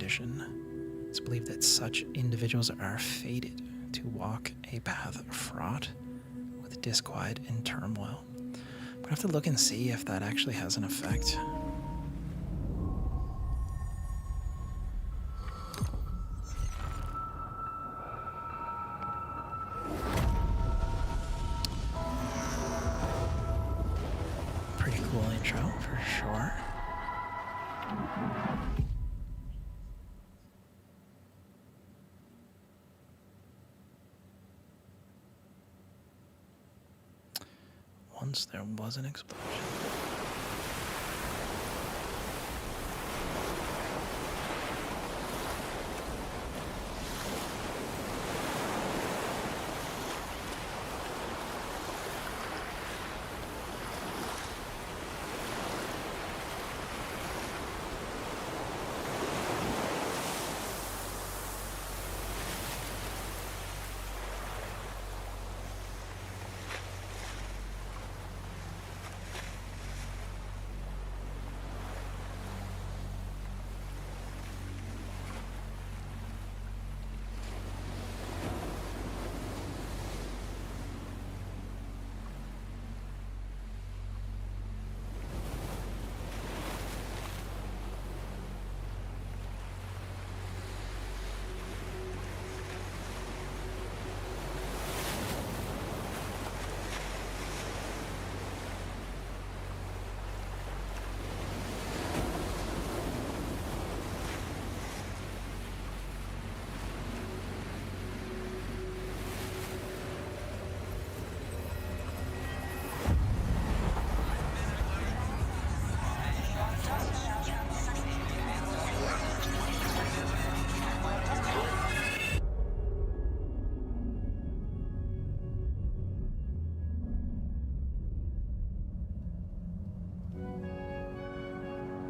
tradition. It's believed that such individuals are fated to walk a path fraught with disquiet and turmoil. But I have to look and see if that actually has an effect. Pretty cool intro for sure. Once there was an explosion.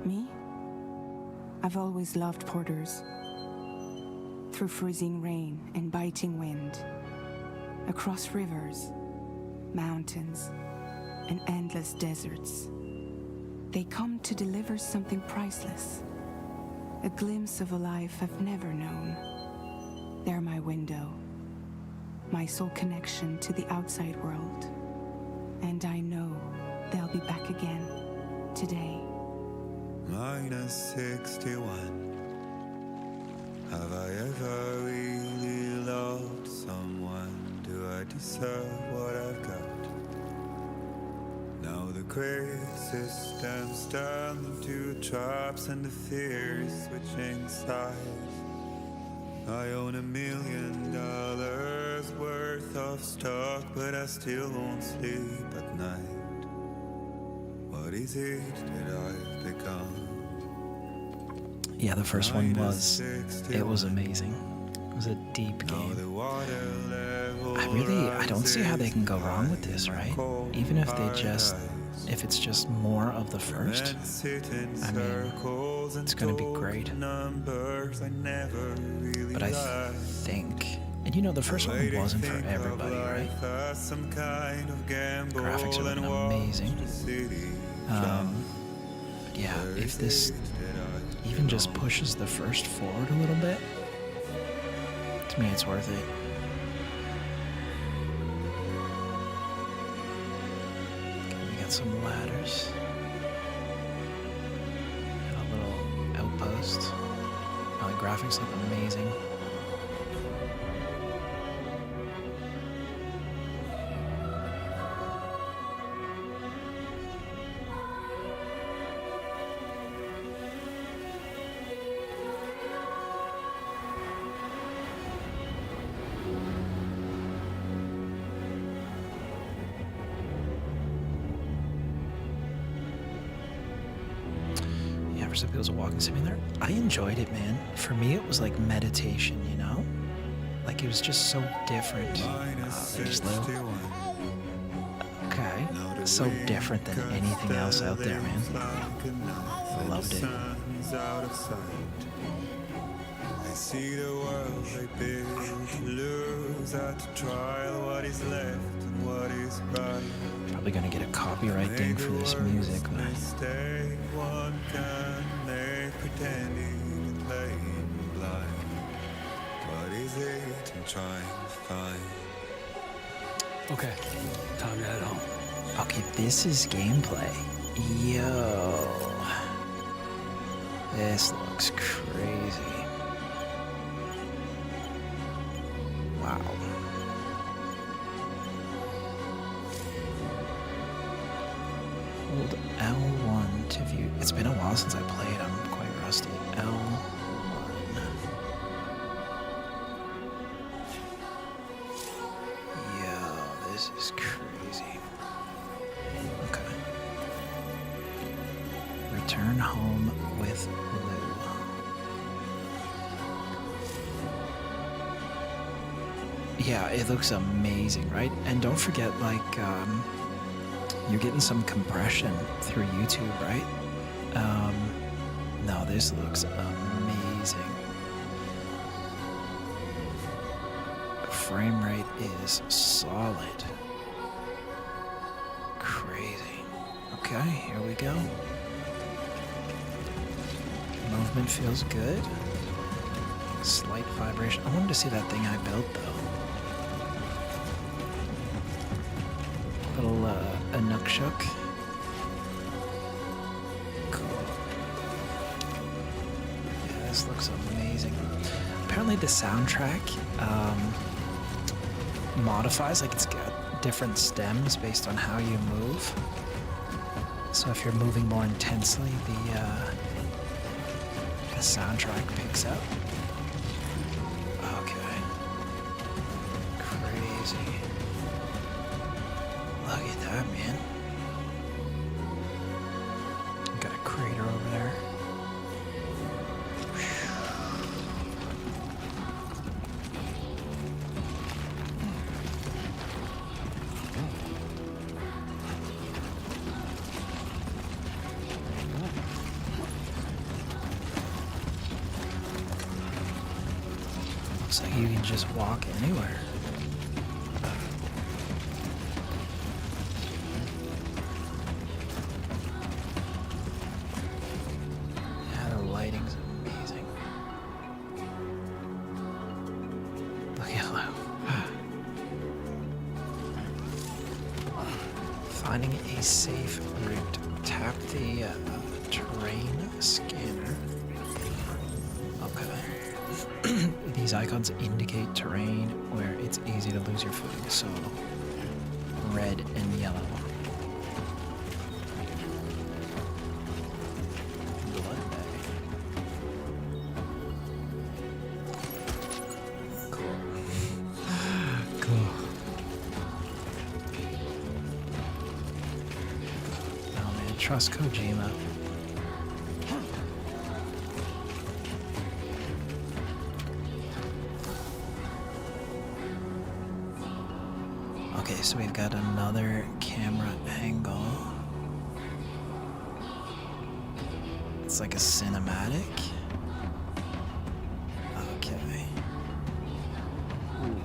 Me? I've always loved porters. Through freezing rain and biting wind, across rivers, mountains, and endless deserts, they come to deliver something priceless, a glimpse of a life I've never known. They're my window, my sole connection to the outside world, and I know they'll be back again today. Minus 61. Have I ever really loved someone? Do I deserve what I've got? Now the crazy systems turn them to traps and the fears switching sides. I own $1 million worth of stock, but I still won't sleep at night. What is it that I've become? Yeah, the first one was, it was amazing. It was a deep game. I don't see how they can go wrong with this, right? Even if it's just more of the first, I mean, it's gonna be great. But I think, and you know, the first one wasn't for everybody, right? Graphics are looking amazing. But yeah, if this even just pushes the first forward a little bit, to me it's worth it. Okay, we got some ladders. Got a little outpost. Oh, the graphics look amazing. For some people, it's a walking simulator. I enjoyed it, man. For me, it was like meditation, you know? Like, it was just so different. They just live. Okay. So different than anything else out there, man. I loved it. I see the world they build, lose at the trial, what is left and what is right. Probably gonna get a copyright ding for this music, but Mistake one can make pretending to play I'm trying to find. Okay, time to head home. Okay, this is gameplay. Yo. This looks crazy. Wow. Hold L1 to view. It's been a while since I played. I'm quite rusty. L1. Yo, this is crazy. Okay. Return home with Lou. Yeah, it looks amazing, right? And don't forget, like, you're getting some compression through YouTube, right? No, this looks amazing. Frame rate is solid. Crazy. Okay, here we go. Movement feels good. Slight vibration. I wanted to see that thing I built, though. Little Anukshuk. Cool. Yeah, this looks amazing. Apparently the soundtrack modifies, like it's got different stems based on how you move. So if you're moving more intensely, the soundtrack picks up. Okay. Crazy. Look at that, man. Got a crater over there. Looks like you can just walk anywhere. Yeah, the lighting's amazing. Look at Lou. Finding a safe route. Tap the terrain scanner. Okay. These icons indicate terrain where it's easy to lose your footing, so red and yellow. Blood bag. Cool. Cool. Oh man, trust Kojima. Okay, so we've got another camera angle. It's like a cinematic. Okay. Ooh.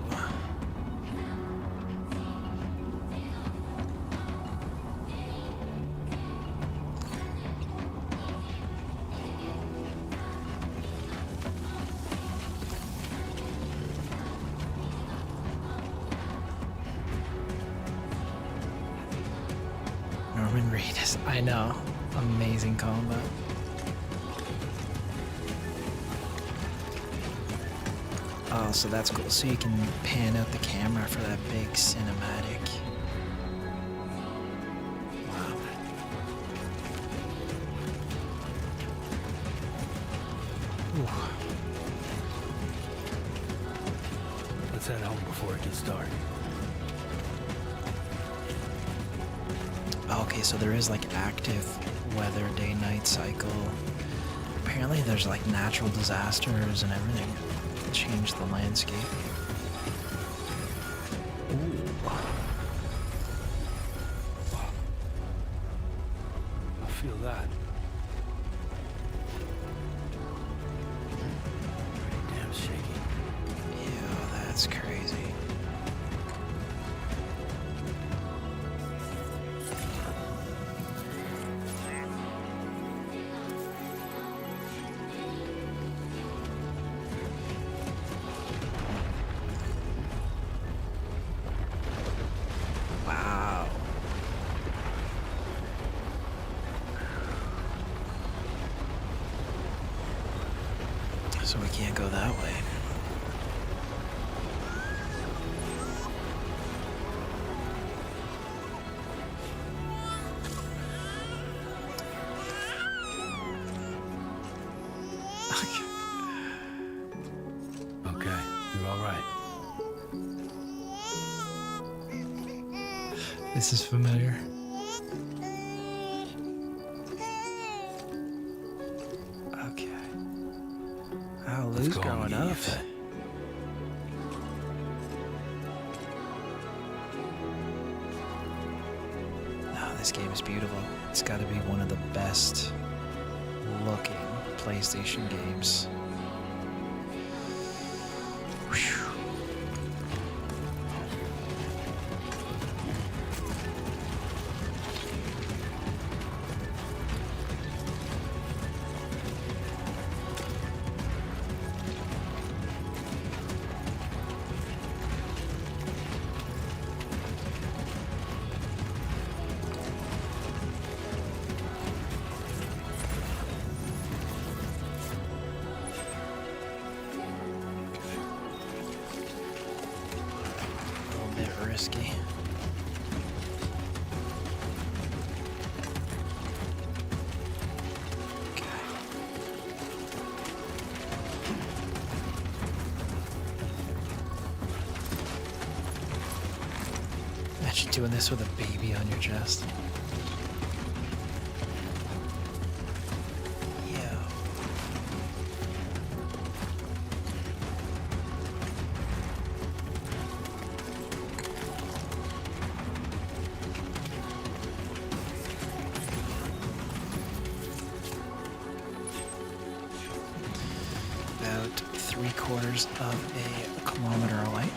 Norman Reedus, I know. Amazing combat. Oh, so that's cool. So you can pan out the camera for that big cinematic. Wow. Ooh. Let's head home before it gets dark. Okay, so there is like active weather day-night cycle. Apparently there's like natural disasters and everything. Change the landscape. Ooh. I feel that. Pretty damn shaky. Yeah, that's crazy. So we can't go that way. Okay, you're all right. This is familiar. Okay. Oh, Let's Lou's go home growing and get you up. fed. No, this game is beautiful. It's got to be one of the best looking PlayStation games. Whew. A little bit risky. Okay. Imagine doing this with a baby on your chest. Yeah. About 3/4 of a kilometer away.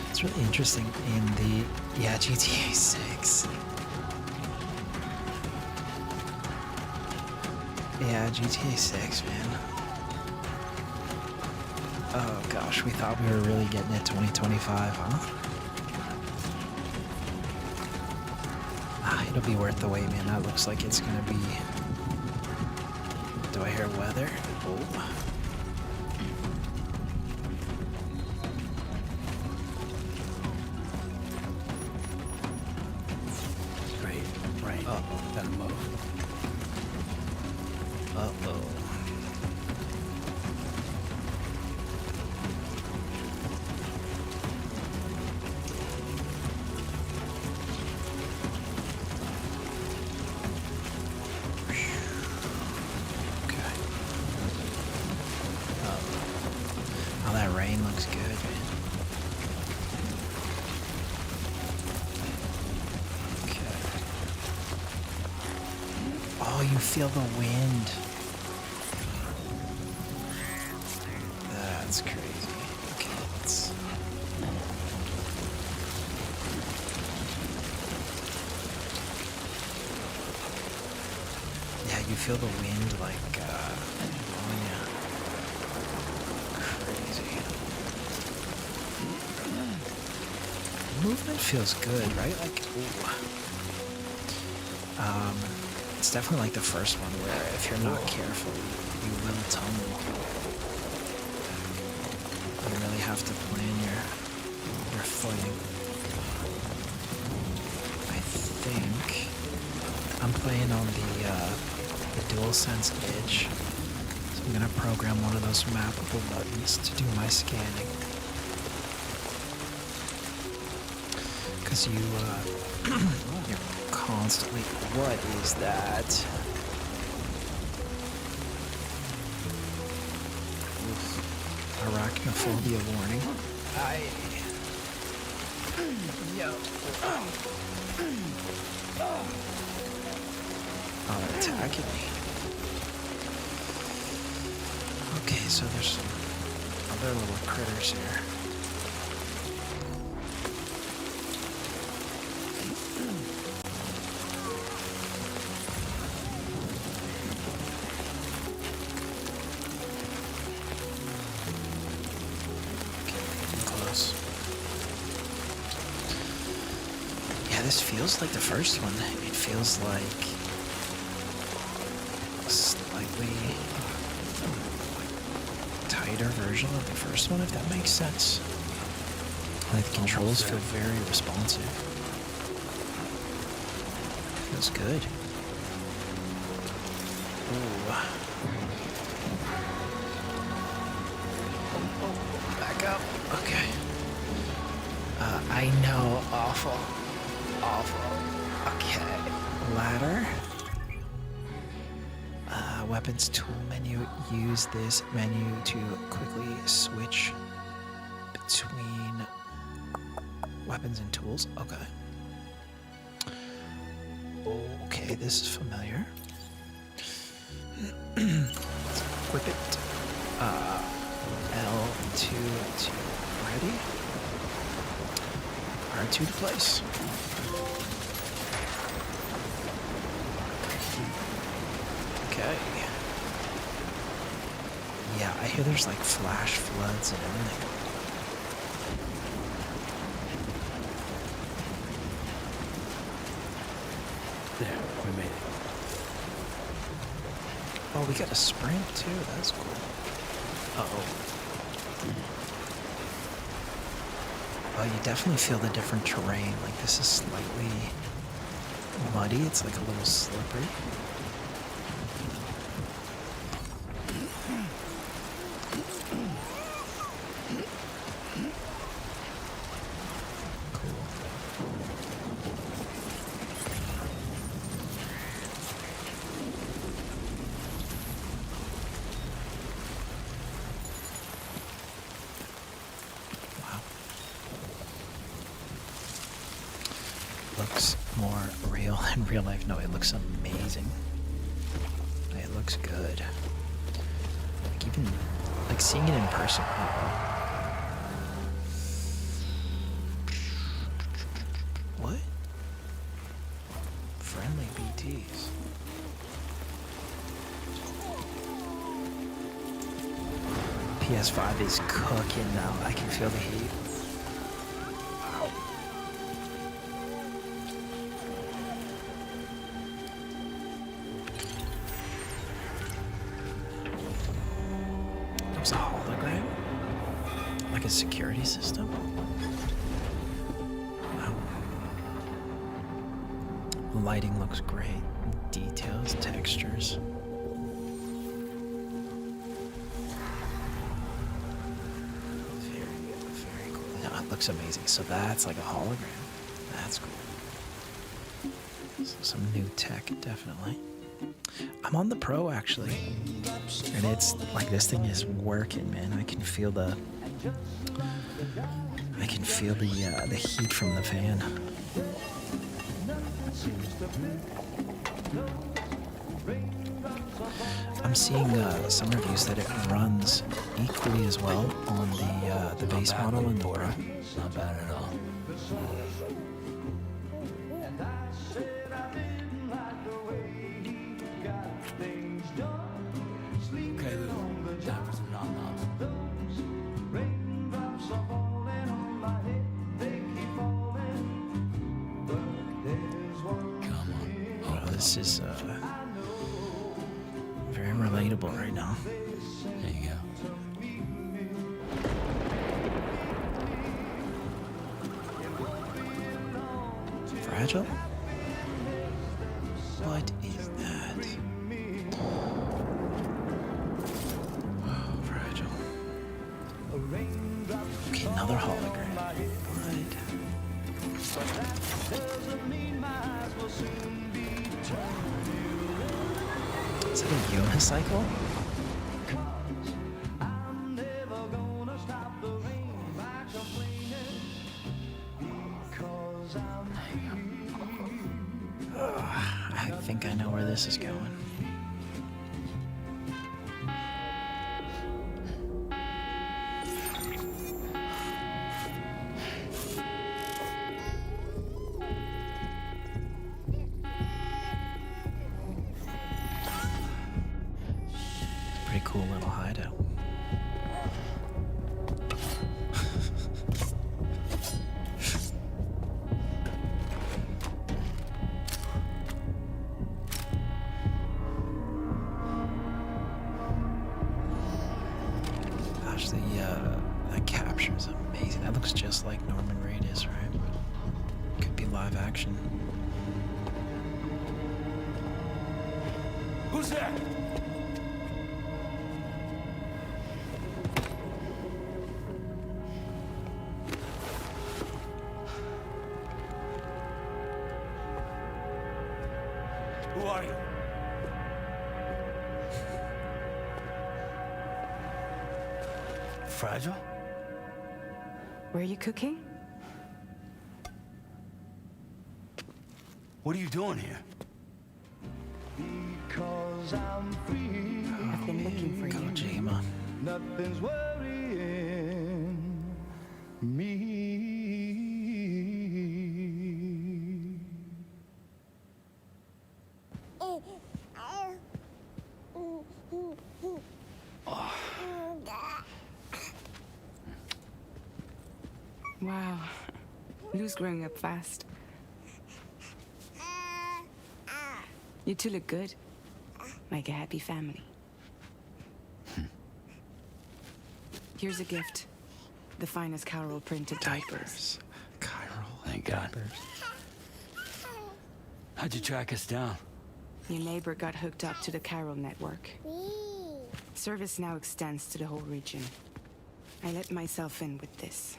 It's really interesting in the GTA 6. Yeah, GTA 6, man. Oh gosh, we thought we were really getting it 2025, huh? It'll be worth the wait, man. That looks like it's gonna be... Do I hear weather? Oh. Great. Right. Uh-oh. Gotta move. Uh-oh. Okay. Oh, that rain looks good, man. Okay. Oh, you feel the wind. That's crazy. Okay, let's... Yeah, you feel the wind like, blowing you. Crazy. Movement feels good, right? Like, ooh. It's definitely like the first one where if you're not careful, you will tumble. You really have to plan your footing. I think I'm playing on the DualSense Edge, so I'm gonna program one of those mappable buttons to do my scanning. Cause you're constantly. What is that? Arachnophobia warning. Yo. Oh, they're attacking me. Okay, so there's some other little critters here. this feels like the first one. It feels like a slightly tighter version of the first one, if that makes sense. Like the controls feel very responsive. Feels good. Ooh. Back up. Okay. I know. Awful. Okay. Ladder. Weapons tool menu. Use this menu to quickly switch between weapons and tools. Okay. Okay, this is familiar. Let's equip it. L2 to ready. R2 to place. Okay. Yeah, I hear there's like flash floods and everything. There, we made it. Oh, we got a sprint too. That's cool. Uh-oh. Oh, you definitely feel the different terrain. Like this is slightly muddy. It's like a little slippery. Looks more real than real life. No, it looks amazing. It looks good. Like even like seeing it in person. What? Friendly BTs. PS5 is cooking now. I can feel the heat. A hologram? Like a security system? Wow. The lighting looks great. Details, textures. Very cool. No, it looks amazing. So that's like a hologram. That's cool. So some new tech, definitely. I'm on the Pro actually, and it's like this thing is working, man. I can feel the heat from the fan. I'm seeing some reviews that it runs equally as well on the base model and the Pro. Not bad at all. Okay, Lou. Time for some nom-noms. Come on. Oh, this is very relatable right now. There you go. Fragile? What is that? Oh, fragile. Okay, another hologram. What? Is that a unicycle? I think I know where this is going. Pretty cool little hideout. looks just like Norman Reedus, right? Could be live action. Who's there? Who are you? Fragile? Were you cooking? What are you doing here? Because I'm free. I've been looking for you. Kojima. Nothing's worrying me. Wow. Lou's growing up fast. You two look good. Like a happy family. Here's a gift. The finest Carol printed diapers. Chiral. Thank God. How'd you track us down? Your neighbor got hooked up to the Carol network. Service now extends to the whole region. I let myself in with this.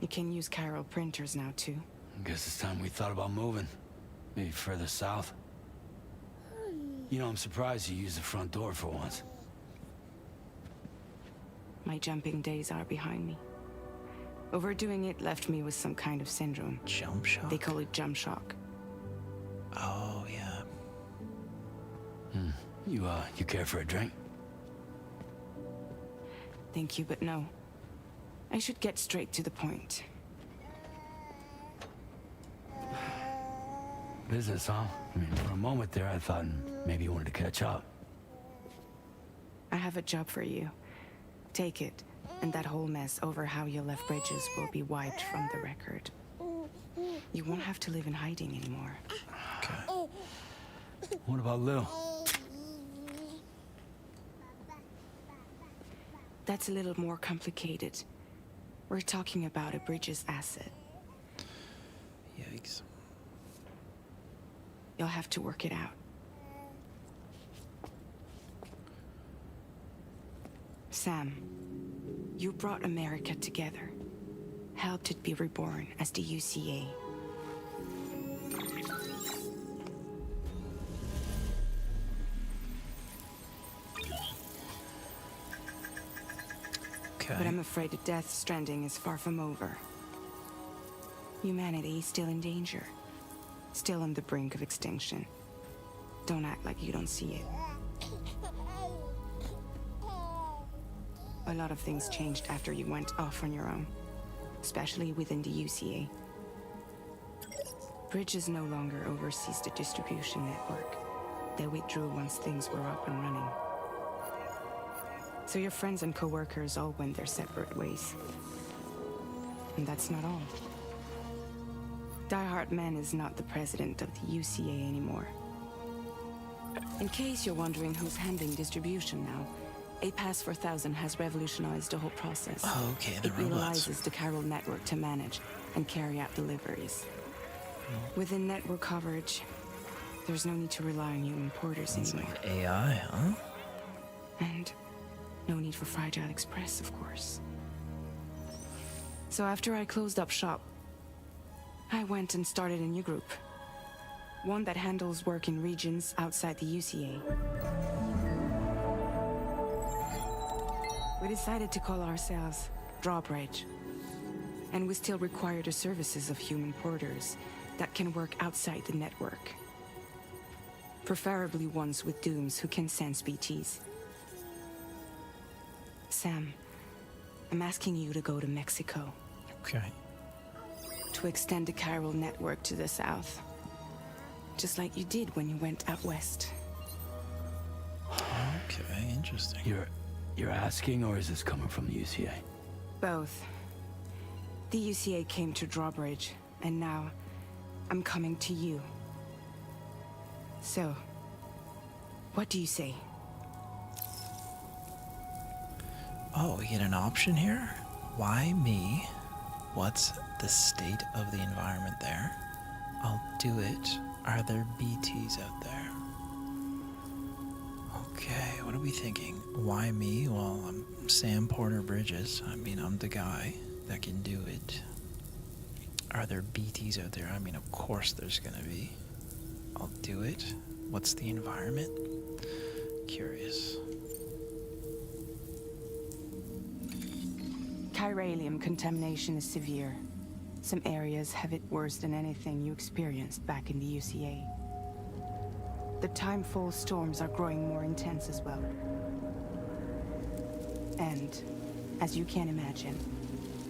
You can use Carol printers now too. Guess it's time we thought about moving. Maybe further south. You know, I'm surprised you used the front door for once. My jumping days are behind me. Overdoing it left me with some kind of syndrome. Jump shock? They call it jump shock. Oh, yeah. You care for a drink? Thank you, but no. I should get straight to the point. Business, huh? I mean, for a moment there, I thought maybe you wanted to catch up. I have a job for you. Take it, and that whole mess over how you left Bridges will be wiped from the record. You won't have to live in hiding anymore. Okay. What about Lou? That's a little more complicated. We're talking about a Bridges asset. Yikes. You'll have to work it out. Sam, you brought America together. Helped it be reborn as the UCA. Okay. But I'm afraid the Death Stranding is far from over. Humanity is still in danger. Still on the brink of extinction. Don't act like you don't see it. A lot of things changed after you went off on your own. Especially within the UCA. Bridges no longer oversees the distribution network. They withdrew once things were up and running. So your friends and co-workers all went their separate ways. And that's not all. Die Hard Man is not the president of the UCA anymore. In case you're wondering who's handling distribution now, A Pass 4000 has revolutionized the whole process. Oh, okay, the It robots. utilizes the Carol network to manage and carry out deliveries. Within network coverage, there's no need to rely on human porters It's anymore. like AI, huh? And no need for Fragile Express, of course. So after I closed up shop, I went and started a new group. One that handles work in regions outside the UCA. We decided to call ourselves Drawbridge. And we still require the services of human porters that can work outside the network. Preferably ones with dooms who can sense BTs. Sam, I'm asking you to go to Mexico Okay. to extend the Carol network to the south. Just like you did when you went out west. Okay, interesting. You're asking, or is this coming from the UCA? Both. The UCA came to Drawbridge, and now I'm coming to you. So, what do you say? Oh, we get an option here? Why me? What's the state of the environment there? I'll do it. Are there BTs out there? Okay, what are we thinking? Why me? Well, I'm Sam Porter Bridges. I mean, I'm the guy that can do it. Are there BTs out there? I mean, of course there's gonna be. I'll do it. What's the environment? Curious. Chiralium contamination is severe. Some areas have it worse than anything you experienced back in the UCA. The timefall storms are growing more intense as well. And, as you can imagine,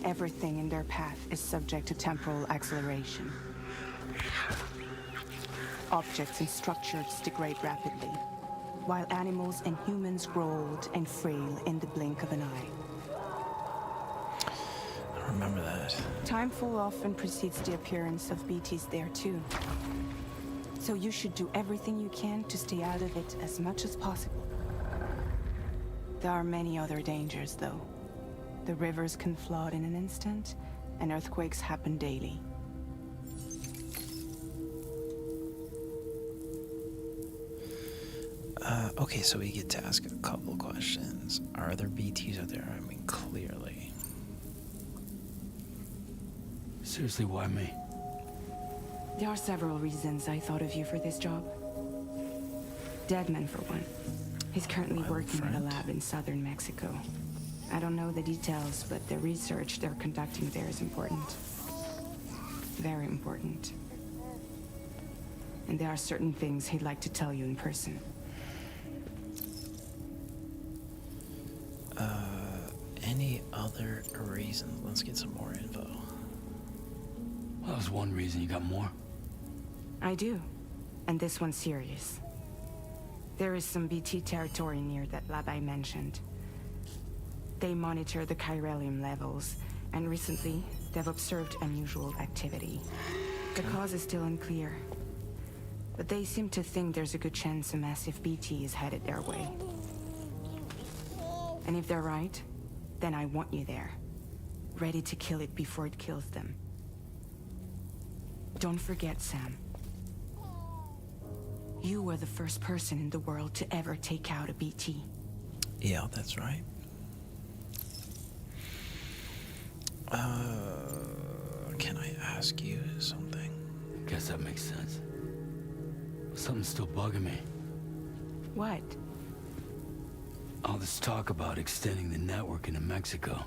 everything in their path is subject to temporal acceleration. Objects and structures degrade rapidly, while animals and humans grow old and frail in the blink of an eye. I remember that. Timefall often precedes the appearance of BTs there too. So you should do everything you can to stay out of it as much as possible. There are many other dangers though. The rivers can flood in an instant, and earthquakes happen daily. Okay, so we get to ask a couple questions. Are there BTs out there? I mean, clearly. Seriously, why me? There are several reasons I thought of you for this job. Deadman, for one. He's currently working at a lab in southern Mexico. I don't know the details, but the research they're conducting there is important. Very important. And there are certain things he'd like to tell you in person. Any other reasons? Let's get some more info. Well, that was one reason. You got more? I do. And this one's serious. There is some BT territory near that lab I mentioned. They monitor the chiralium levels, and recently, they've observed unusual activity. The cause is still unclear. But they seem to think there's a good chance a massive BT is headed their way. And if they're right, then I want you there, ready to kill it before it kills them. Don't forget, Sam. You were the first person in the world to ever take out a BT. Yeah, that's right. Can I ask you something? Guess that makes sense. Something's still bugging me. What? All this talk about extending the network into Mexico.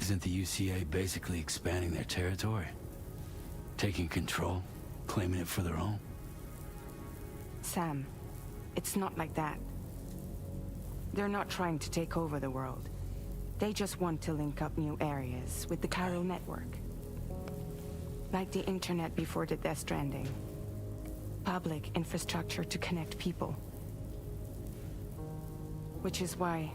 Isn't the UCA basically expanding their territory? Taking control, claiming it for their own? Sam, it's not like that. They're not trying to take over the world. They just want to link up new areas with the chiral network. Like the internet before the Death Stranding. Public infrastructure to connect people. Which is why,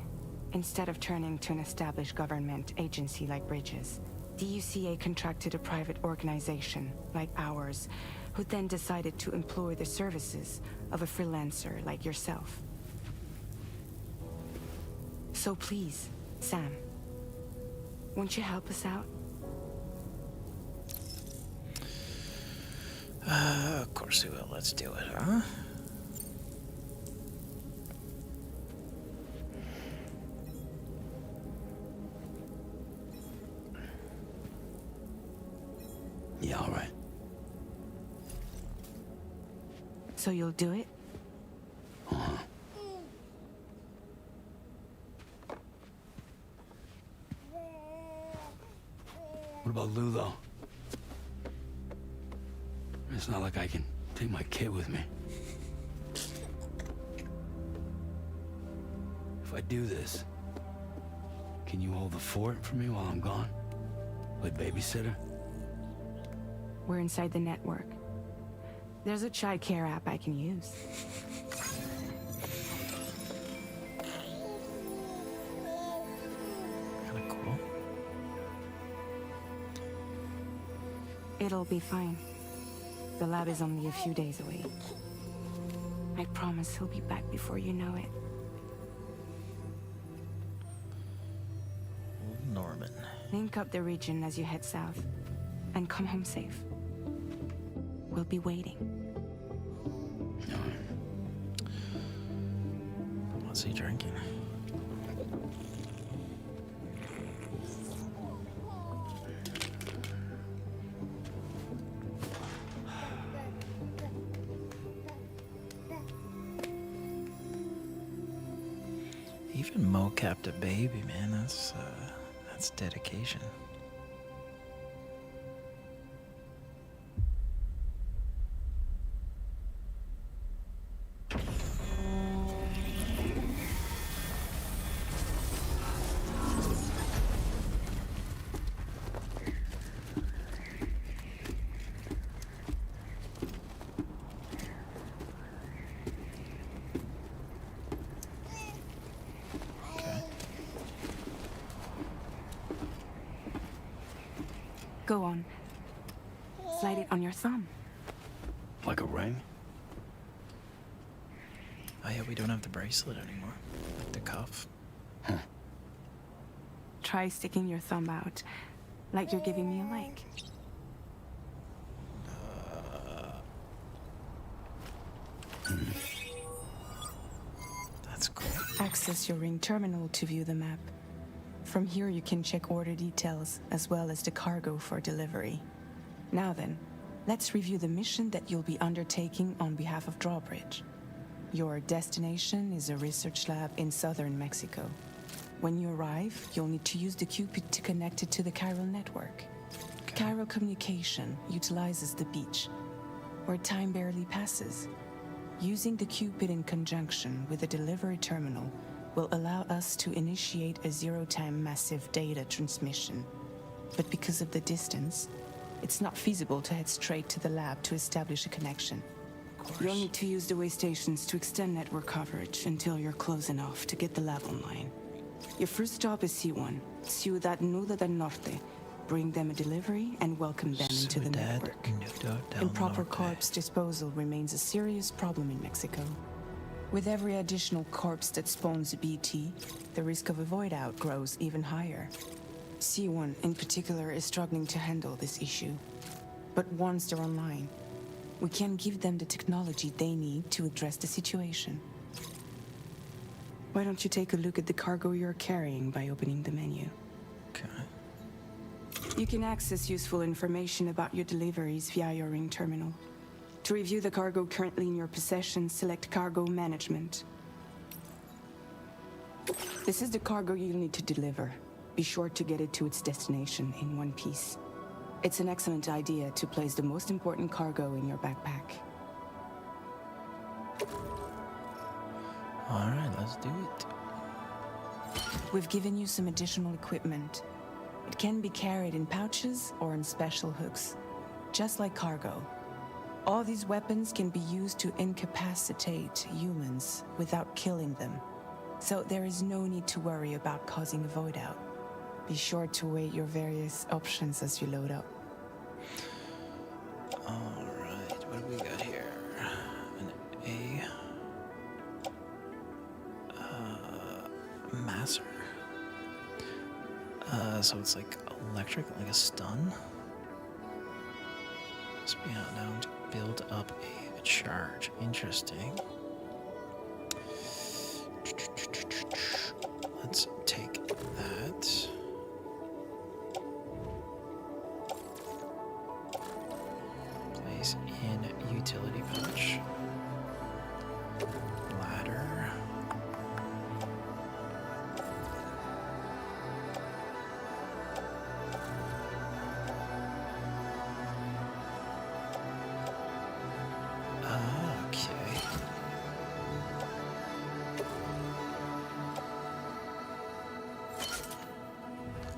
instead of turning to an established government agency like Bridges, the UCA contracted a private organization like ours, who then decided to employ the services of a freelancer like yourself. So please, Sam, won't you help us out? Of course we will. Let's do it, huh? Yeah, all right. So you'll do it? Uh-huh. What about Lou, though? It's not like I can take my kid with me. If I do this, can you hold the fort for me while I'm gone? Play babysitter? We're inside the network. There's a child care app I can use. Kinda cool. It'll be fine. The lab is only a few days away. I promise he'll be back before you know it. Old Norman. Link up the region as you head south, and come home safe. We'll be waiting. What's he drinking? Even mocapped a baby, man. That's dedication. Go on. Slide it on your thumb. Like a ring? Oh yeah, we don't have the bracelet anymore. Like the cuff. Try sticking your thumb out, like you're giving me a like. That's cool. Access your ring terminal to view the map. From here you can check order details, as well as the cargo for delivery. Now then, let's review the mission that you'll be undertaking on behalf of Drawbridge. Your destination is a research lab in southern Mexico. When you arrive, you'll need to use the Cupid to connect it to the chiral network. Chiral communication utilizes the beach, where time barely passes. Using the Cupid in conjunction with the delivery terminal will allow us to initiate a zero-time massive data transmission. But because of the distance, it's not feasible to head straight to the lab to establish a connection. You'll need to use the way stations to extend network coverage until you're close enough to get the lab online. Your first stop is C1, Ciudad Nuda del Norte. Bring them a delivery and welcome them into the network. Improper corpse disposal remains a serious problem in Mexico. With every additional corpse that spawns a BT, the risk of a void out grows even higher. C1 in particular is struggling to handle this issue. But once they're online, we can give them the technology they need to address the situation. Why don't you take a look at the cargo you're carrying by opening the menu? Okay. You can access useful information about your deliveries via your ring terminal. To review the cargo currently in your possession, select Cargo Management. This is the cargo you'll need to deliver. Be sure to get it to its destination in one piece. It's an excellent idea to place the most important cargo in your backpack. All right, let's do it. We've given you some additional equipment. It can be carried in pouches or in special hooks, just like cargo. All these weapons can be used to incapacitate humans without killing them. So there is no need to worry about causing a void out. Be sure to weigh your various options as you load up. All right, what do we got here? An masser. So it's like electric, like a stun. Must be out now to build up a charge. Interesting. Let's take that. Place in utility pouch. Ladder. Okay.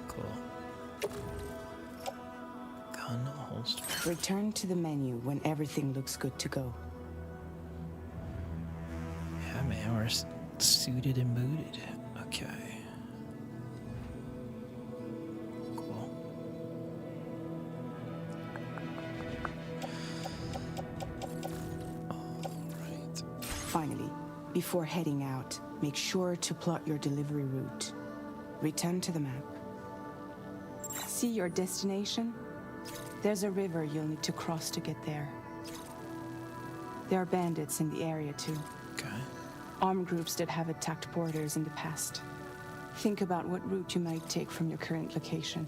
Cool. Gun holster. Return to the menu when everything looks good to go. Yeah, man, we're suited and booted. Okay. Cool. Alright. Finally, before heading out, make sure to plot your delivery route. Return to the map. See your destination? There's a river you'll need to cross to get there. There are bandits in the area too. Okay. Armed groups that have attacked borders in the past. Think about what route you might take from your current location.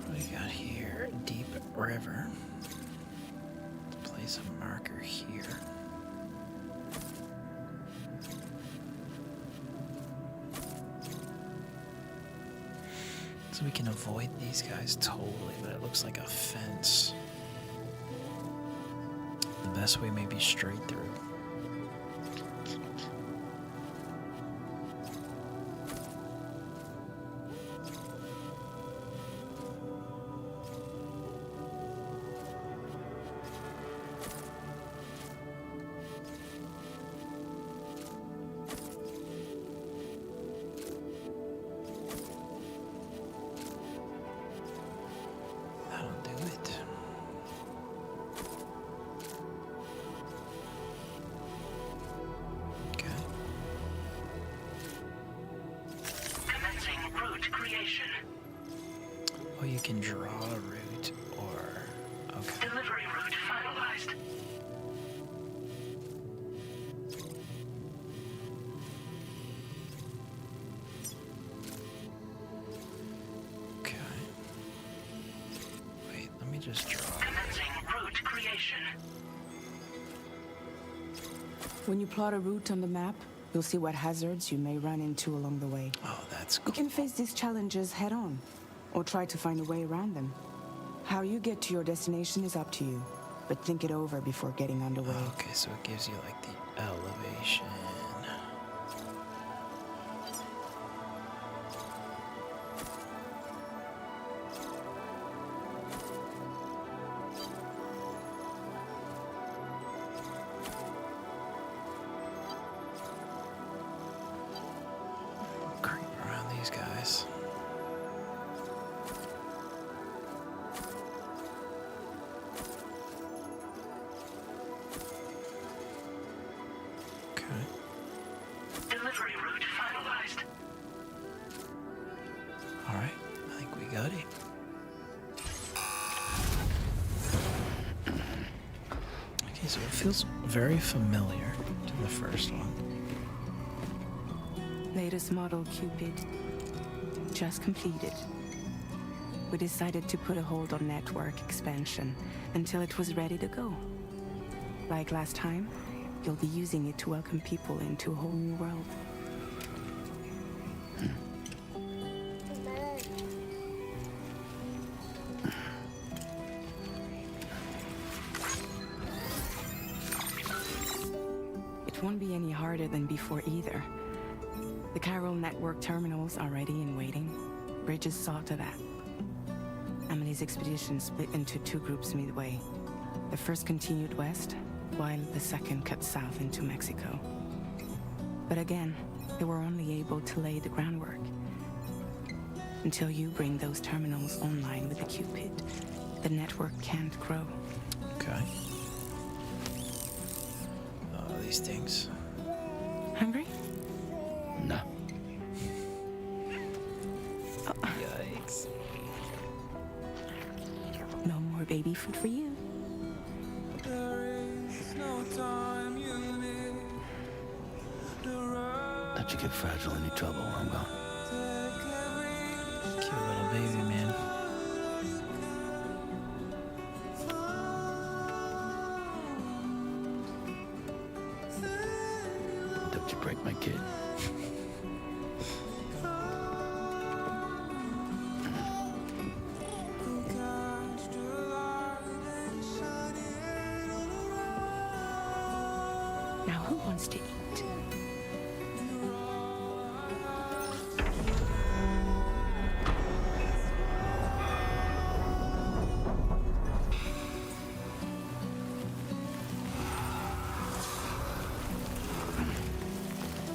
What do we got here? Deep river. Let's place a marker here. So we can avoid these guys totally, but it looks like a fence. The best way may be straight through. That'll do it. Okay. Commencing route creation. Oh, you can draw a route or... Okay. Delivery route finalized. Okay. Wait, let me just draw. Commencing route creation. When you plot a route on the map, you'll see what hazards you may run into along the way. Oh, that's You cool. can face these challenges head on, or try to find a way around them. How you get to your destination is up to you, but think it over before getting underway. Okay, so it gives you like the elevation. Creep around these guys. Okay. Delivery route finalized. All right. I think we got it. Okay, so it feels very familiar to the first one. Latest model Cupid. Just completed. We decided to put a hold on network expansion until it was ready to go. Like last time, you'll be using it to welcome people into a whole new world. It won't be any harder than before either. The Chiral network terminals are ready and waiting. Bridges saw to that. Emily's expedition split into two groups midway. The first continued west, while the second cut south into Mexico. But again, they were only able to lay the groundwork. Until you bring those terminals online with the Cupid, the network can't grow. Okay. Oh, these things. Hungry? No. Yikes. No more baby food for you. Don't you get fragile any trouble while I'm gone. Cute little baby, man. Don't you break my kid. Now who wants to eat?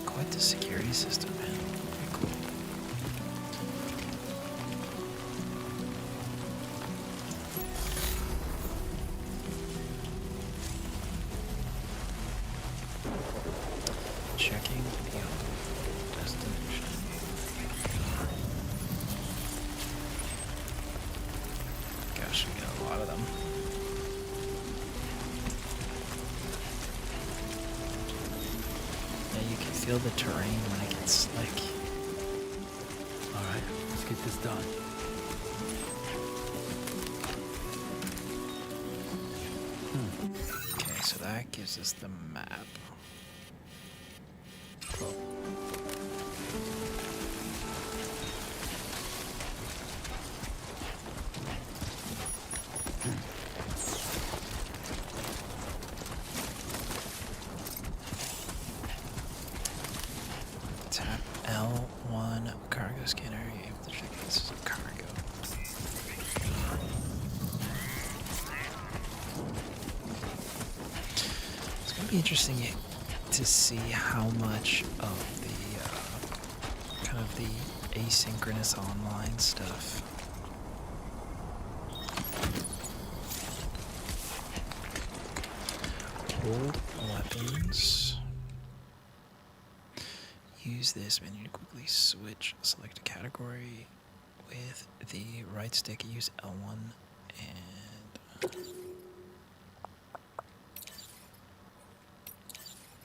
Quite the security system, man. Very cool. gosh, we got a lot of them. Yeah, you can feel the terrain when it gets slick. Alright, let's get this done. Okay, so that gives us the map. Cool. Tap L1 cargo scanner. You're able to check this as cargo. It's gonna be interesting to see how much of the kind of the asynchronous online stuff hold weapons. Use this menu to quickly switch, select a category with the right stick. Use L1 and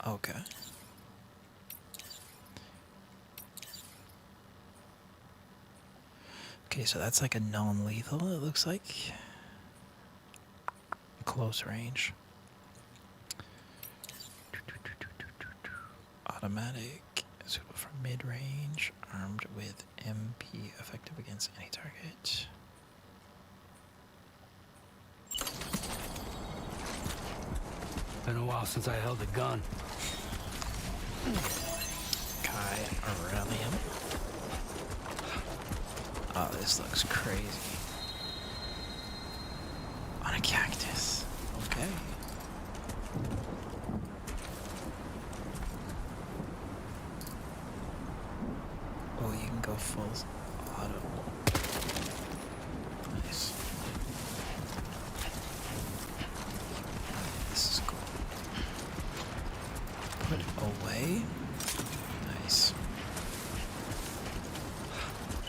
okay. Okay, so that's like a non-lethal, it looks like. Close range. Automatic. Suitable for mid-range, armed with MP, effective against any target. Been a while since I held a gun. Kai Aurelium. Oh, this looks crazy. On a cactus. Okay. Oh, you can go full auto. Nice. This is cool. Put away. Nice.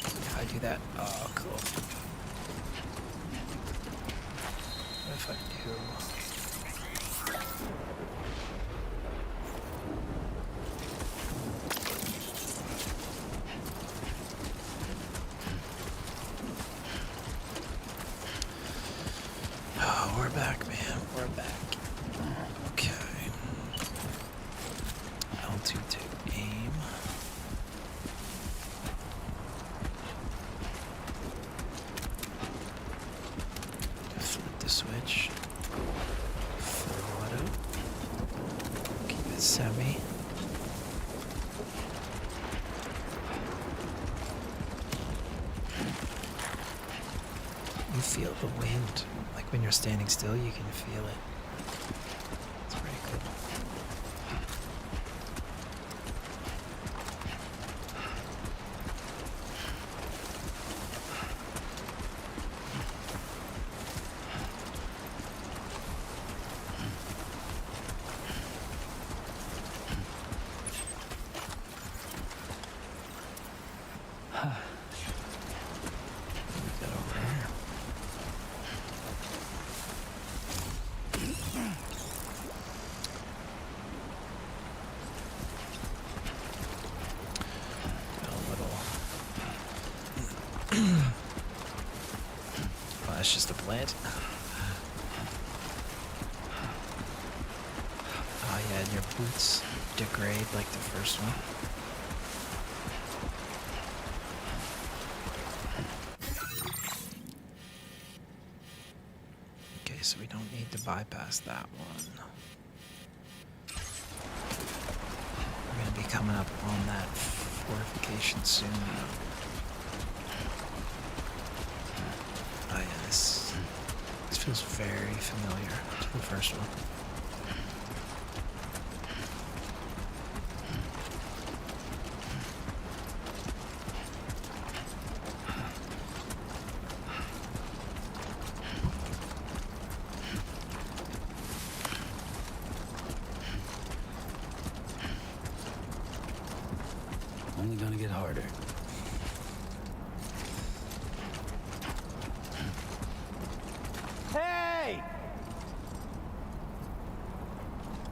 If I do that, oh, cool. What if I do? Oh, we're back, man. We're back. Okay. L2 to aim. Flip the switch. Full auto. Keep it semi. You feel the wind. Like when you're standing still, you can feel it. It's pretty cool. What we got over here? Got a little. Oh, that's just a plant. Oh yeah, and your boots degrade like the first one. Okay, so we don't need to bypass that one. We're gonna be coming up on that fortification soon. Oh yeah, this feels very familiar to the first one. Only gonna get harder.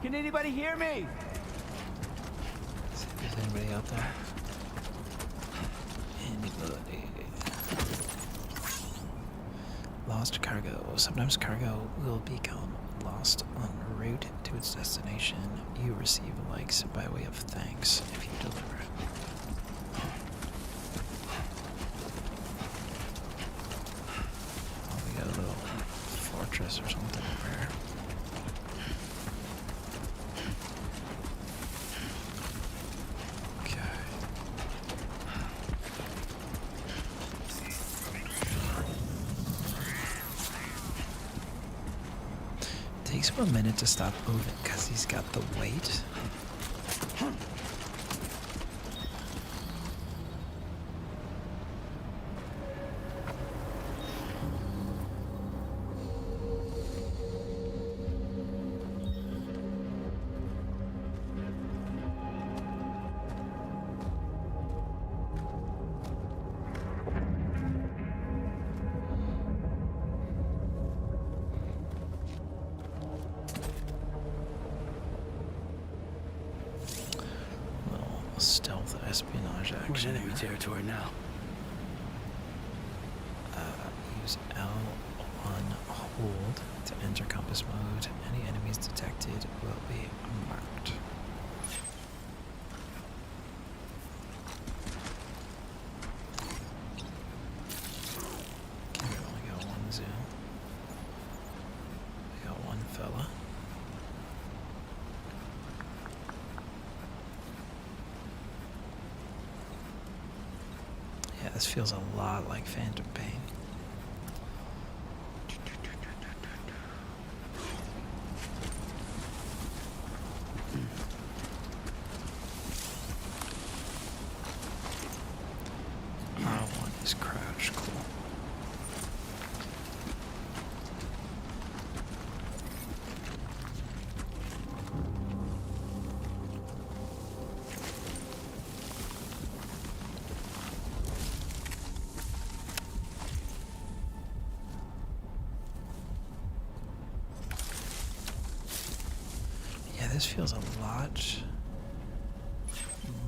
Can anybody hear me? See if there's anybody out there. Anybody? Lost cargo. Sometimes cargo will become lost en route to its destination. You receive likes by way of thanks if you deliver it. Oh, we got a little fortress or something over here. Okay. Takes him a minute to stop moving because he's got the weight. Stealth espionage Where's action. enemy territory now? Use L1 hold to enter compass mode. Any enemies detected will be marked. Okay, we only got one zoom. We got one fella. Yeah, this feels a lot like Phantom Pain. R1 is crouch, cool. Yeah, this feels a lot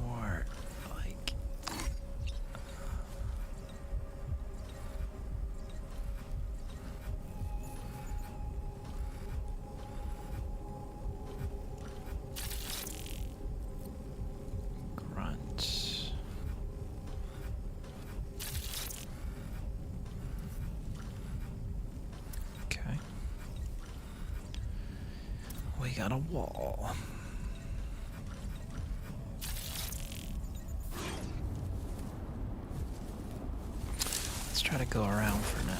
more like grunt. Okay. We got a wall. Let's try to go around for now.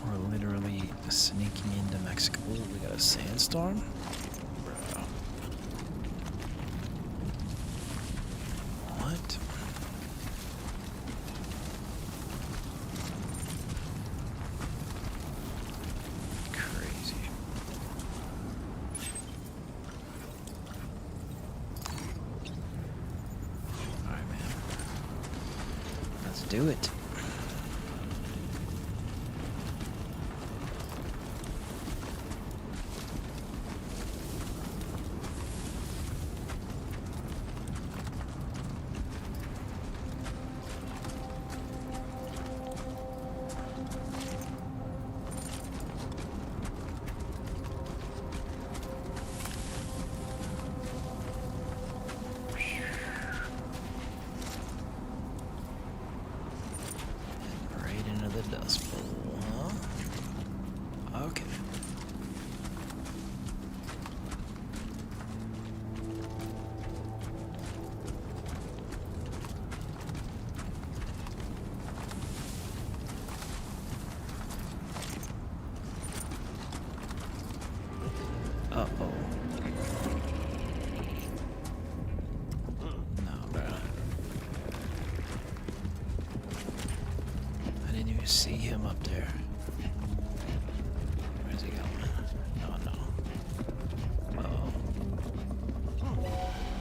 We're literally sneaking into Mexico. Ooh, we got a sandstorm? Bro. What? Crazy. Alright, man. Let's do it. Right into the dust bowl, huh? Okay. Uh-oh. No, bro. I didn't even see him up there. Where's he going? No, no. Uh-oh.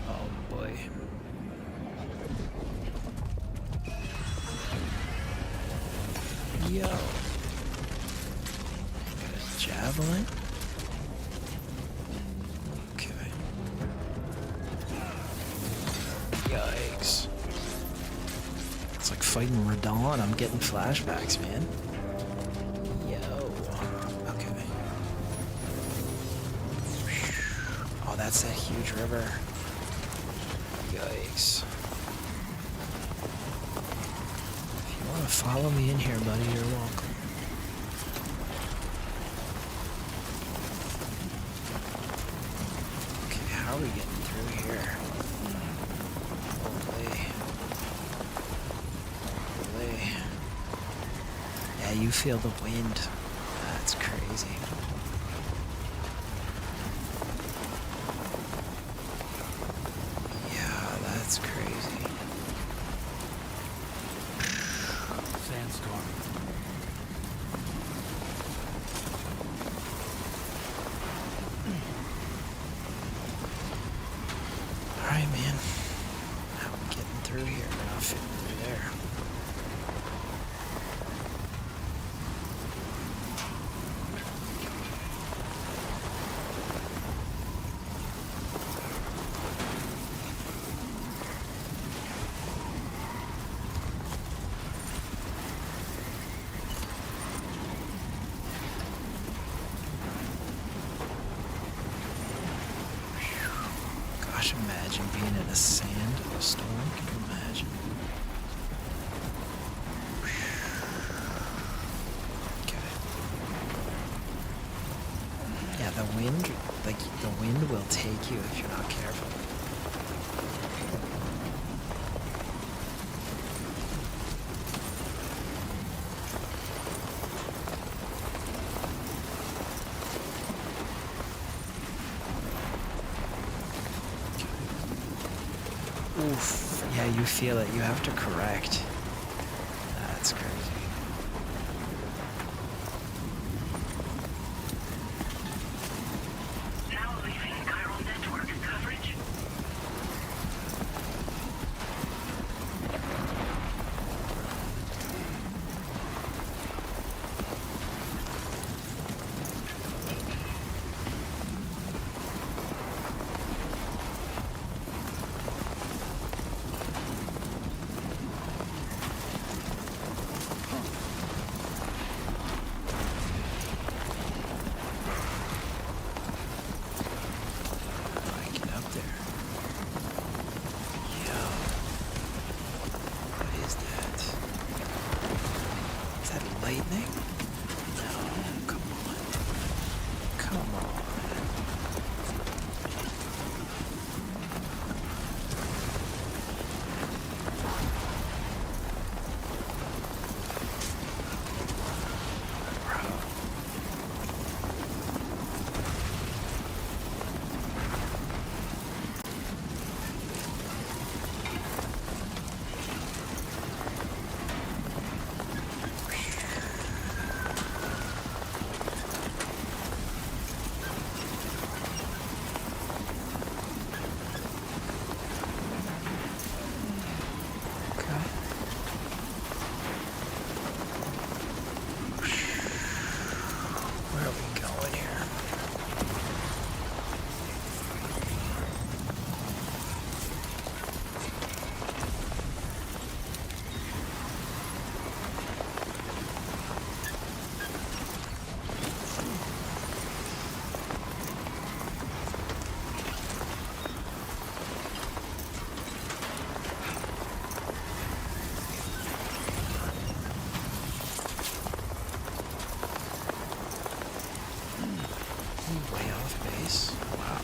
Oh, boy. Yo. Got a javelin. Okay. Yikes. It's like fighting Radon. I'm getting flashbacks, man. Yo. Okay. Oh, that's that huge river. Yikes. If you want to follow me in here, buddy, you're welcome. Okay, how are we getting through here? Holy. Holy. Yeah, you feel the wind. That's crazy. Yeah, that's crazy. Sandstorm. Alright, man. How we getting through here? We're not fitting through there. Gosh, imagine being in a sandstorm. Can you imagine? Okay. Yeah, the wind, like, the wind will take you if you're not careful. Oof. Yeah, you feel it. You have to correct. That's crazy. Now leaving chiral network coverage. How do I get up there? Yo. What is that? Is that lightning? No, come on. Come on. Bro. Okay. Where are we going here? Way off base. Wow.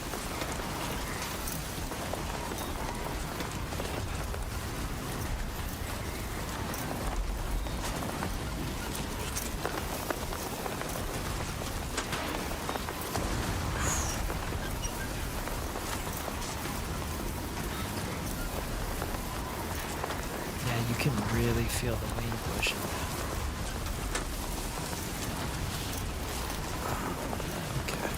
Yeah, you can really feel the wind pushing. Okay.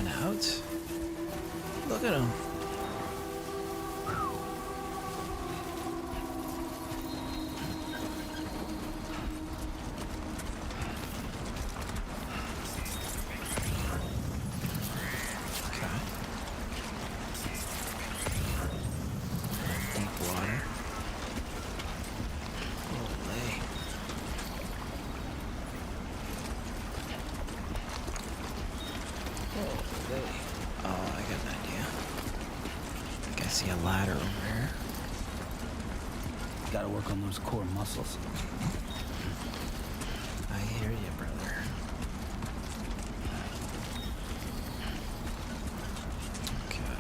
out. Look at him. See a ladder over here. Gotta work on those core muscles. I hear you, brother. Okay.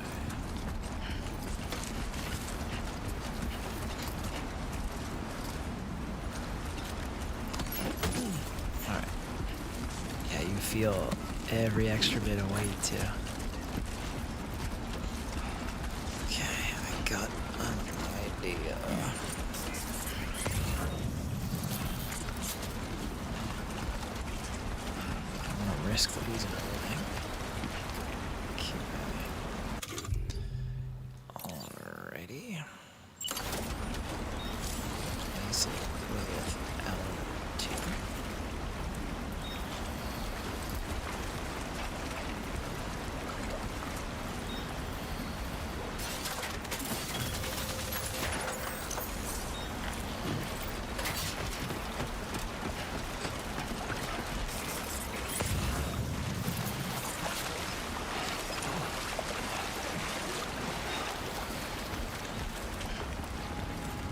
Alright. Yeah, you feel every extra bit of weight, too. Got an idea. I don't want to risk losing everything. Okay. Alrighty. Basic with L2.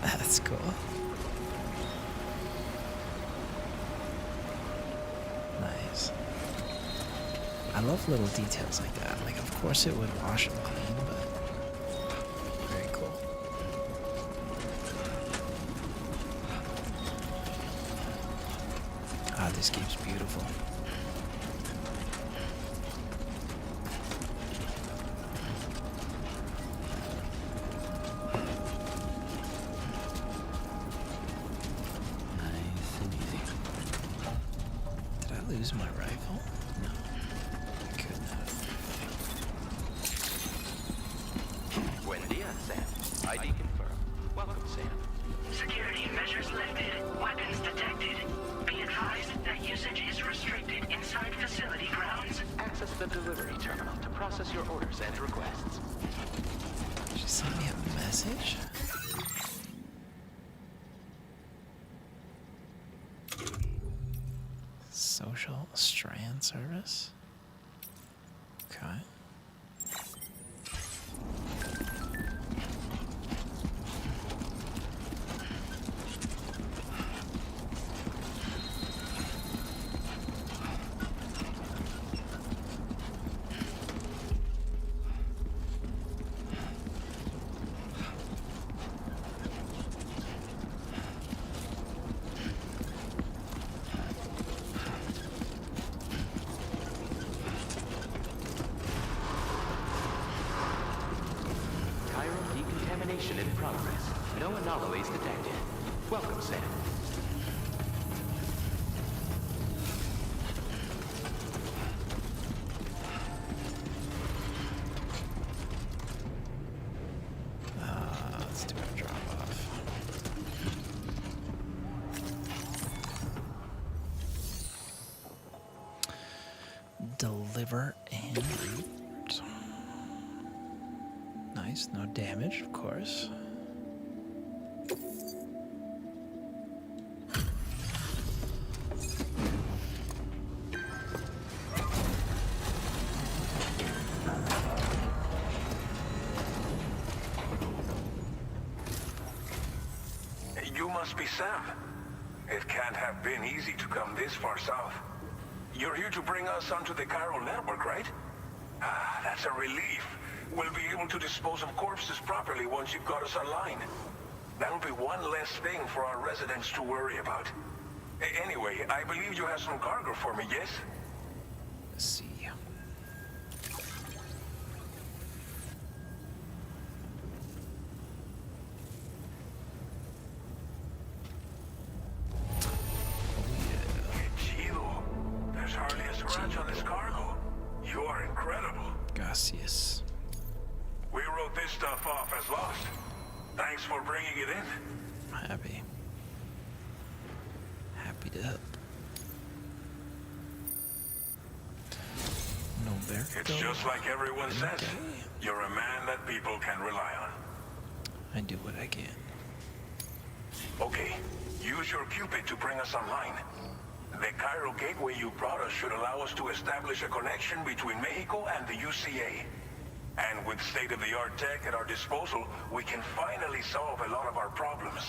That's cool. Nice. I love little details like that. Like, of course it would wash and clean, but very cool. Ah, this game's beautiful. Lose my rifle? No. I couldn't have. Buen dia, Sam. ID confirmed. Welcome, Sam. Security measures lifted. Weapons detected. Be advised that usage is restricted inside facility grounds. Access the delivery terminal to process your orders and requests. Did she send me a message? Social strand service? Okay. Decontamination in progress. No anomalies detected. Welcome, Sam. Let's do a drop off. Deliver and route. Nice, no damage, of course. You must be Sam. It can't have been easy to come this far south. You're here to bring us onto the chiral network, right? Ah, that's a relief. We'll be able to dispose of corpses properly once you've got us online. That'll be one less thing for our residents to worry about. Anyway, I believe you have some cargo for me, yes? Let's see. Chido. There's hardly a scratch on this cargo. You are incredible. happy. Happy to help. No bear. It's just like everyone says. You're a man that people can rely on. I do what I can. Okay, use your Cupid to bring us online. The Cairo gateway you brought us should allow us to establish a connection between Mexico and the UCA. And with state-of-the-art tech at our disposal, we can finally solve a lot of our problems.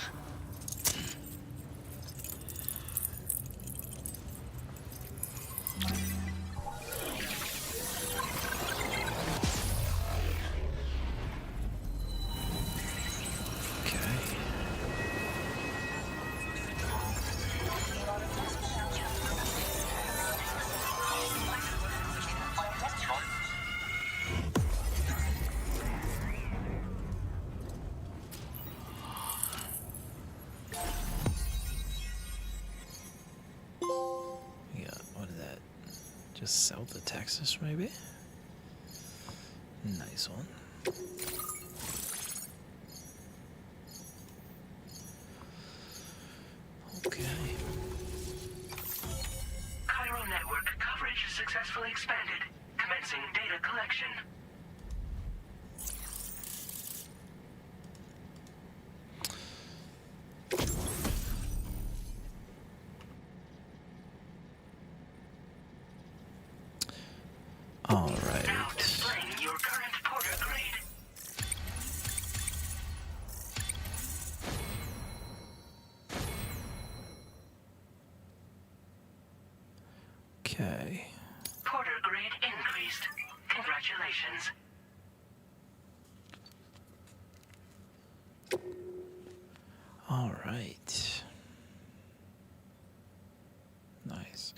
Yeah, what is that? Just south of Texas, maybe? Nice one. Okay. Cairo network coverage successfully expanded. Commencing data collection. All Now right. displaying your current porter grade. Okay. Porter grade increased. Congratulations. All right. Nice.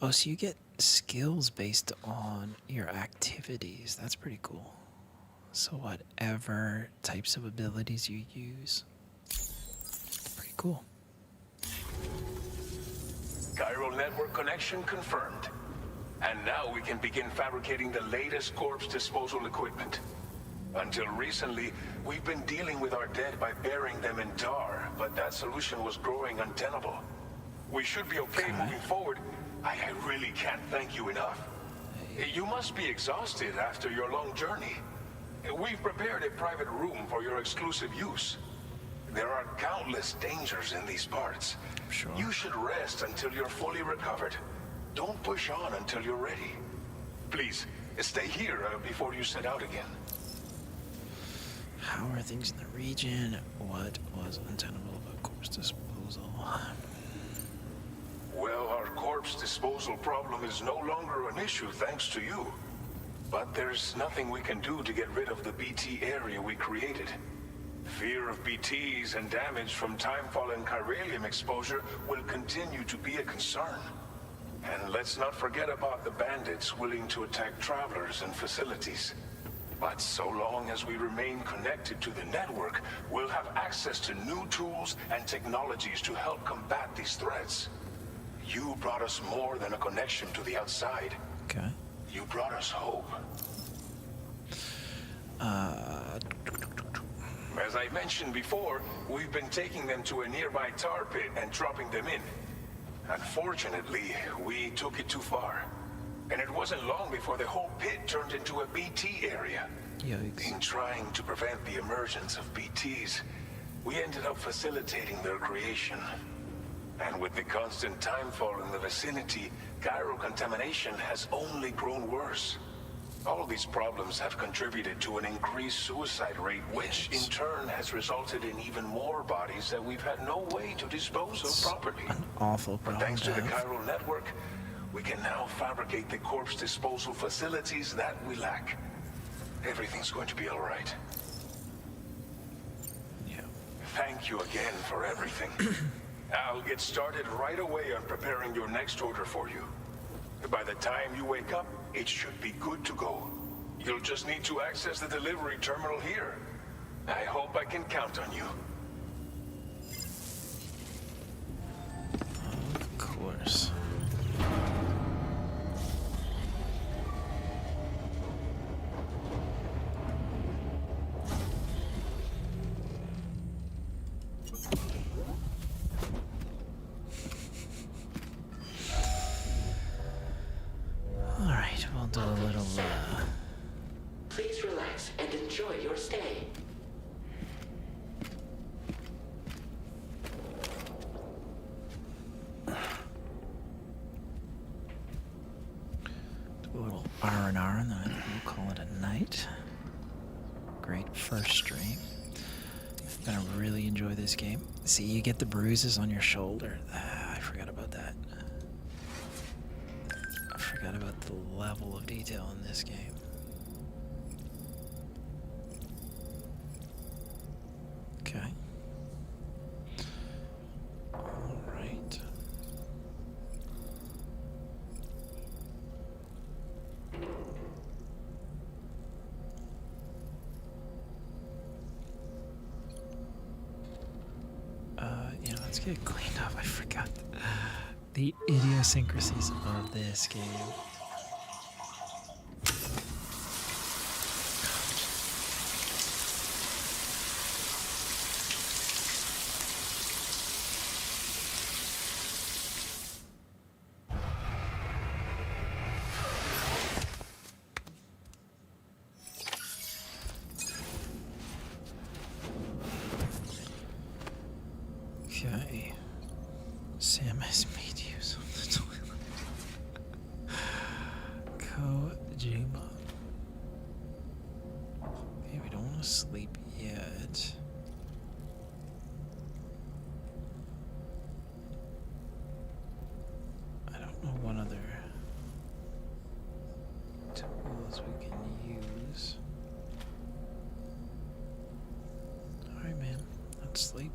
Oh, so you get skills based on your activities. That's pretty cool. So whatever types of abilities you use. Pretty cool. Cairo network connection confirmed. And now we can begin fabricating the latest corpse disposal equipment. Until recently, we've been dealing with our dead by burying them in tar, but that solution was growing untenable. We should be okay moving forward. I really can't thank you enough. You must be exhausted after your long journey. We've prepared a private room for your exclusive use. There are countless dangers in these parts. Sure. You should rest until you're fully recovered. Don't push on until you're ready. Please, stay here before you set out again. How are things in the region? What was untenable about corpse disposal? Well, our corpse disposal problem is no longer an issue thanks to you. But there's nothing we can do to get rid of the BT area we created. Fear of BTs and damage from timefall and chiralium exposure will continue to be a concern. And let's not forget about the bandits willing to attack travelers and facilities. But so long as we remain connected to the network, we'll have access to new tools and technologies to help combat these threats. You brought us more than a connection to the outside. Okay. You brought us hope. As I mentioned before, we've been taking them to a nearby tar pit and dropping them in. Unfortunately, we took it too far. And it wasn't long before the whole pit turned into a BT area. Yikes. In trying to prevent the emergence of BTs, we ended up facilitating their creation. And with the constant timefall in the vicinity, gyro contamination has only grown worse. All these problems have contributed to an increased suicide rate, which in turn has resulted in even more bodies that we've had no way to dispose of properly. An awful But problem thanks to to the have. chiral network, we can now fabricate the corpse disposal facilities that we lack. Everything's going to be all right. Yeah. Thank you again for everything. I'll get started right away on preparing your next order for you. By the time you wake up, it should be good to go. You'll just need to access the delivery terminal here. I hope I can count on you. Of course. do a little, Please relax and enjoy your stay. do a little R&R, and then I think we'll call it a night. Great first stream. I'm gonna really enjoy this game. See, you get the bruises on your shoulder. I forgot about that. I forgot about the level of detail in this game. Okay. All right. Let's get it cleaned up. I forgot the idiosyncrasies of this game. Okay. Sam has made use of the toilet. Kojima. Okay, we don't want to sleep yet. I don't know what other tools we can use. Alright, man. Let's sleep.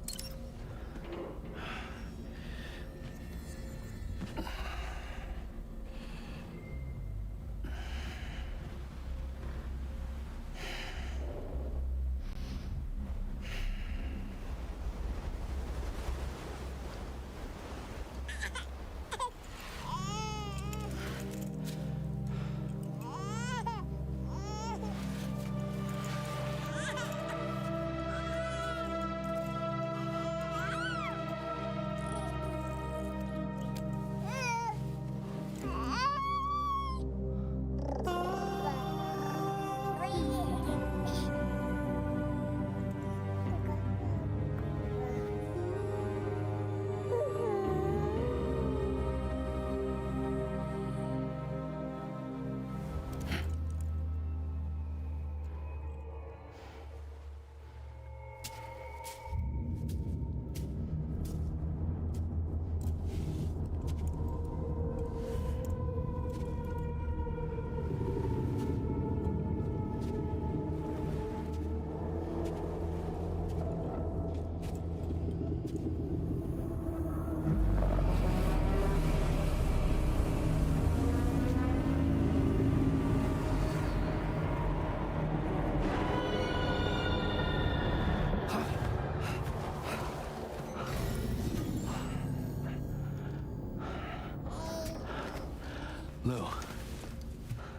Lou.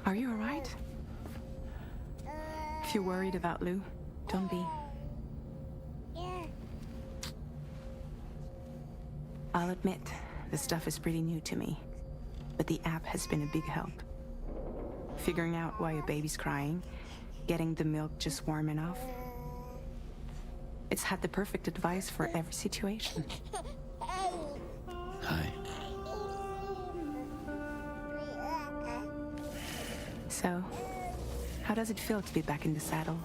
Are you alright? If you're worried about Lou, don't be. I'll admit, this stuff is pretty new to me, but the app has been a big help. Figuring out why a baby's crying, getting the milk just warm enough. It's had the perfect advice for every situation. Hi. So, how does it feel to be back in the saddle?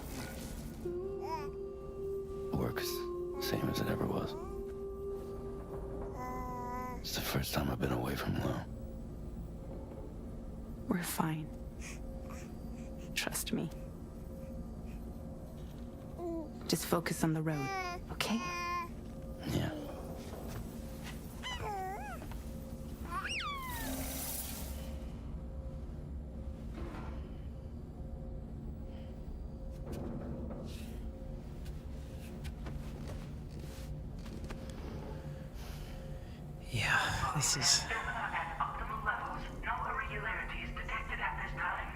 Works same as it ever was. It's the first time I've been away from Lou. We're fine. Trust me. Just focus on the road, okay? Yeah. Yeah, this is... At optimal levels, no irregularities detected at this time.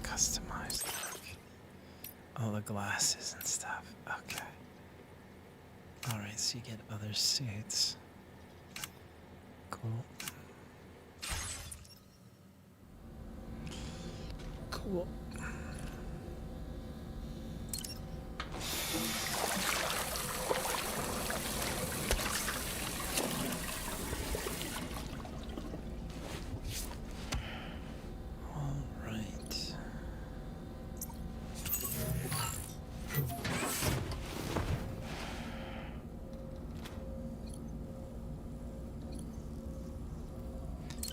Customized look. all the glasses and stuff. Okay. Alright, so you get other suits. Cool. Cool.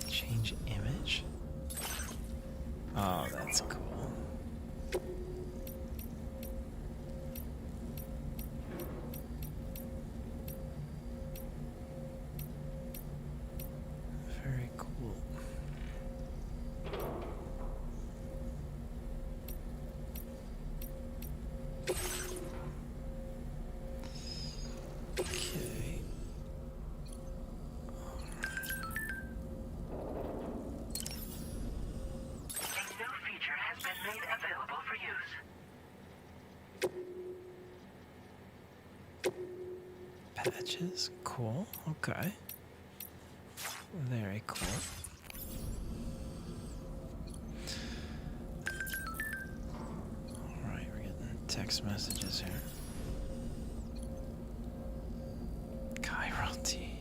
Change image. Oh, that's cool. Very cool. Okay. Patches, cool, okay. Very cool. Alright, we're getting text messages here. Chiral T.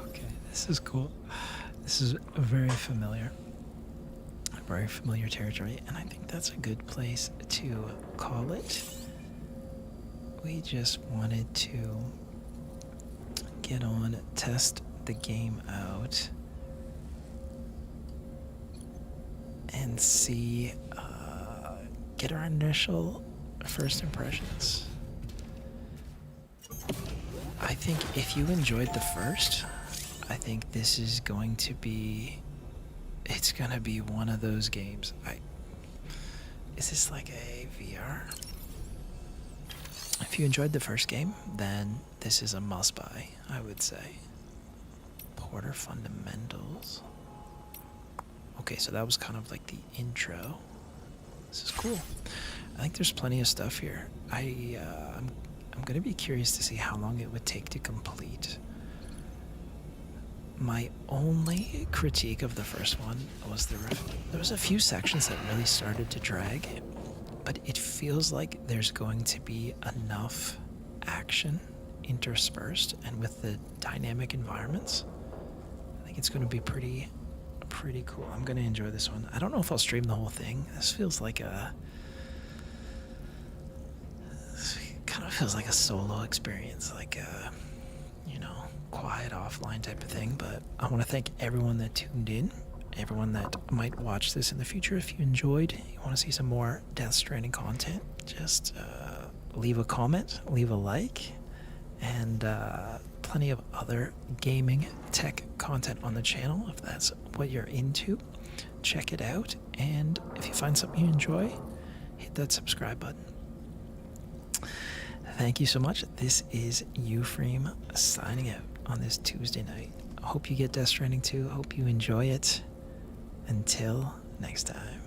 Okay, this is cool. This is very familiar. Very familiar territory, and I think that's a good place to call it. We just wanted to get on, test the game out, and see, get our initial first impressions. I think if you enjoyed the first, I think this is going to be, it's gonna be one of those games. Is this like a VR? If you enjoyed the first game, then this is a must-buy, I would say. Porter Fundamentals. Okay, so that was kind of like the intro. This is cool. I think there's plenty of stuff here. I'm gonna be curious to see how long it would take to complete. My only critique of the first one was there was a few sections that really started to drag, but it feels like there's going to be enough action interspersed, and with the dynamic environments, I think it's going to be pretty cool. I'm going to enjoy this one. I don't know if I'll stream the whole thing. This feels like kind of feels like a solo experience, like a, you know, quiet offline type of thing. But I want to thank everyone that tuned in, everyone that might watch this in the future. If you enjoyed, you want to see some more Death Stranding content, just leave a comment, leave a like, and plenty of other gaming tech content on the channel. If that's what you're into, check it out. And if you find something you enjoy, hit that subscribe button. Thank you so much. This is Euphreme signing out on this Tuesday night. I hope you get Death Stranding 2. Hope you enjoy it. Until next time.